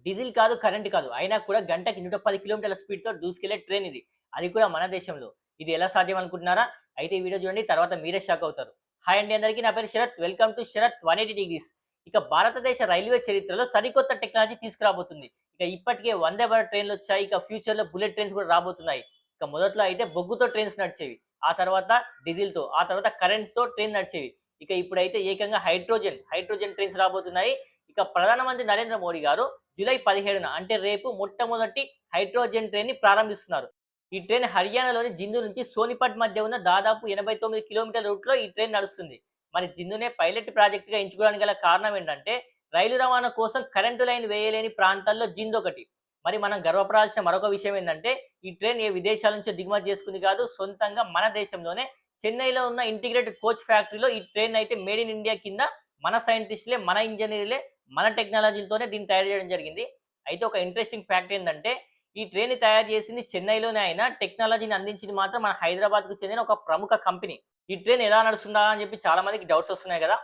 Diesel కాదు, current కాదు. అయినా కూడా గంటకి 110 కిలోమీటర్ల స్పీడ్‌తో దూసుకెళ్ళే ట్రైన్ ఇది. అది కూడా మన దేశంలో. ఇది ఎలా సాధ్యం అనుకుంటున్నారా? అయితే ఈ వీడియో చూడండి. తర్వాత మీరే షాక్ అవుతారు. హాయ్ అండి అందరికీ. నా పేరు Sharath. Welcome to Sharath 180 degrees. ఇక భారతదేశ రైల్వే చరిత్రలో సరికొత్త టెక్నాలజీ తీసుకురాబోతుంది. ఇక ఇప్పటికే వందే భారత్ ట్రైన్‌లొచ్చాయి. ఇక ఫ్యూచర్‌లో బుల్లెట్ ట్రైన్స్ కూడా రాబోతున్నాయి. ఇక మొదట్లో అయితే బొగ్గుతో ట్రైన్స్ నడిచేవి. ఆ తర్వాత డీజిల్‌తో, ఆ తర్వాత కరెంట్స్‌తో ట్రైన్ నడిచేవి. ఇక ఇప్పుడైతే ఏకంగా హైడ్రోజన్ ట్రైన్స్ రాబోతున్నాయి. ఇక ప్రధానమంత్రి నరేంద్ర మోడీ గారు జూలై 17న అంటే రేపు మొట్టమొదటి హైడ్రోజన్ ట్రైన్‌ని ప్రారంభిస్తున్నారు. ఈ ట్రైన్ హర్యానాలోని జింద్ నుంచి సోనిపట్ మధ్య ఉన్న దాదాపు 89 కిలోమీటర్ల రూట్‌లో ఈ ట్రైన్ నడుస్తుంది. మరి జిందునే పైలట్ ప్రాజెక్ట్‌గా ఎంచుకోవడానికి గల కారణం ఏంటంటే, రైలు రవాణా కోసం కరెంటు లైన్ వేయలేని ప్రాంతాల్లో జింద్ ఒకటి. మరి మనం గర్వపడాల్సిన మరొక విషయం ఏందంటే, ఈ ట్రైన్ ఏ విదేశాల నుంచో దిగుమతి చేసుకుంది కాదు. సొంతంగా మన దేశంలోనే చెన్నైలో ఉన్న ఇంటిగ్రేటెడ్ కోచ్ ఫ్యాక్టరీలో ఈ ట్రైన్ అయితే మేడ్ ఇన్ ఇండియా కింద మన సైంటిస్ట్‌లే, మన ఇంజినీర్‌లే, మన టెక్నాలజీలతోనే దీన్ని తయారు చేయడం జరిగింది. అయితే ఒక ఇంట్రెస్టింగ్ ఫ్యాక్ట్ ఏందంటే, ఈ ట్రైన్‌ని తయారు చేసింది చెన్నైలోనే అయినా టెక్నాలజీని అందించింది మాత్రం మన హైదరాబాద్‌కు చెందిన ఒక ప్రముఖ కంపెనీ. ఈ ట్రైన్ ఎలా నడుస్తుందా అని చెప్పి చాలా మందికి డౌట్స్ వస్తున్నాయి గదా!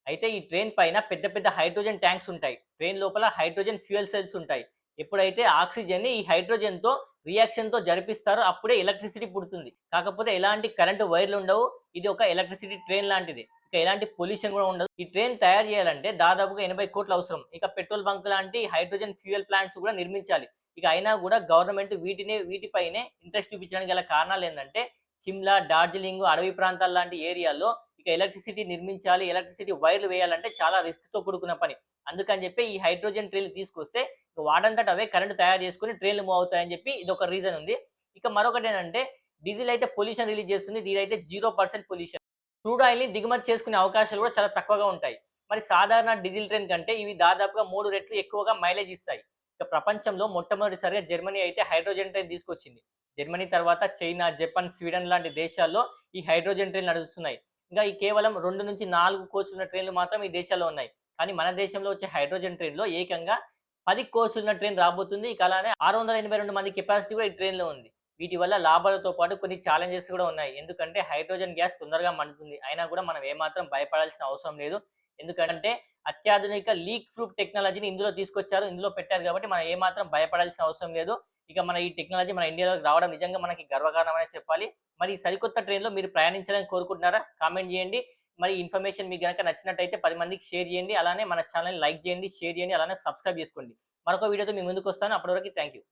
అయితే ఈ ట్రైన్ పైన పెద్ద పెద్ద హైడ్రోజన్ ట్యాంక్స్ ఉంటాయి. ట్రైన్ లోపల హైడ్రోజన్ ఫ్యూయల్ సెల్స్ ఉంటాయి. ఎప్పుడైతే ఆక్సిజన్‌ని ఈ హైడ్రోజన్‌తో రియాక్షన్‌తో జరిపిస్తారో అప్పుడే ఎలక్ట్రిసిటీ పుడుతుంది. కాకపోతే ఎలాంటి కరెంట్ వైర్‌లు ఉండవు. ఇది ఒక ఎలక్ట్రిసిటీ ట్రైన్ లాంటిది. ఇక ఎలాంటి పొల్యూషన్ గూడా ఉండదు. ఈ ట్రైన్ తయారు చేయాలంటే దాదాపుగా 80,00,00,000 అవసరం. ఇక పెట్రోల్ బంక్ లాంటి హైడ్రోజన్ ఫ్యూయల్ ప్లాంట్స్ కూడా నిర్మించాలి. ఇక అయినా గూడా గవర్నమెంట్ వీటిపైనే ఇంట్రెస్ట్ చూపించడానికి గల కారణాలేందంటే, సిమ్లా, డార్జిలింగ్, అడవి ప్రాంతాల లాంటి ఏరియాల్లో ఇక ఎలక్ట్రిసిటీ నిర్మించాలి. ఎలక్ట్రిసిటీ వైర్లు వేయాలంటే చాలా రిస్క్‌తో కూడుకున్న పని. అందుకని చెప్పి ఈ హైడ్రోజన్ ట్రైన్‌లు తీసుకొస్తే వాటంతట అవే కరెంట్ తయారు చేసుకొని ట్రైన్‌లు మూవ్ అవుతాయని చెప్పి ఇదొక రీజన్ ఉంది. ఇక మరొకటేంటంటే డీజిల్ అయితే పొల్యూషన్ రిలీజ్ చేస్తుంది. దీనైతే 0% పొల్యూషన్. క్రూడ్ ఆయిల్‌ని దిగుమతి చేసుకునే అవకాశాలు కూడా చాలా తక్కువగా ఉంటాయి. మరి సాధారణ డీజిల్ ట్రైన్ కంటే ఇవి దాదాపుగా 3 రెట్లు ఎక్కువగా మైలేజ్ ఇస్తాయి. ఇక ప్రపంచంలో మొట్టమొదటిసారిగా జర్మనీ అయితే హైడ్రోజన్ ట్రైన్ తీసుకొచ్చింది. జర్మనీ తర్వాత చైనా, జపాన్, స్వీడన్ లాంటి దేశాల్లో ఈ హైడ్రోజన్ ట్రైన్‌లు నడుస్తున్నాయి. ఇంకా ఈ కేవలం 2-4 కోచ్‌లున్న ట్రైన్‌లు మాత్రం ఈ దేశాల్లో ఉన్నాయి. కానీ మన దేశంలో వచ్చే హైడ్రోజన్ ట్రైన్‌లో ఏకంగా 10 కోచ్‌లున్న ట్రైన్ రాబోతుంది. ఇక అలానే 682 మంది కెపాసిటీ కూడా ఈ ట్రైన్‌లో ఉంది. వీటి వల్ల లాభాలతో పాటు కొన్ని ఛాలెంజెస్ కూడా ఉన్నాయి. ఎందుకంటే హైడ్రోజన్ గ్యాస్ తొందరగా మండుతుంది. అయినా కూడా మనం ఏమాత్రం భయపడాల్సిన అవసరం లేదు. ఎందుకంటే అత్యాధునిక లీక్ ప్రూఫ్ టెక్నాలజీని ఇందులో తీసుకొచ్చారు. ఇందులో పెట్టారు కాబట్టి మనం ఏమాత్రం భయపడాల్సిన అవసరం లేదు. ఇక మన ఈ టెక్నాలజీ మన ఇండియాలోకి రావడం నిజంగా మనకి గర్వకారణమనే చెప్పాలి. మరి ఈ సరికొత్త ట్రైన్‌లో మీరు ప్రయాణించాలని కోరుకుంటున్నారా? కామెంట్ చేయండి. మరి ఈ ఇన్ఫర్మేషన్ మీకు గనక నచ్చినట్టయితే 10 మందికి షేర్ చేయండి. అలానే మన ఛానెల్‌ని లైక్ చేయండి, షేర్ చేయండి. అలానే సబ్స్క్రైబ్ చేసుకోండి. మరొక వీడియోతో మీ ముందుకొస్తాను. అప్పటి వరకు థాంక్ యూ.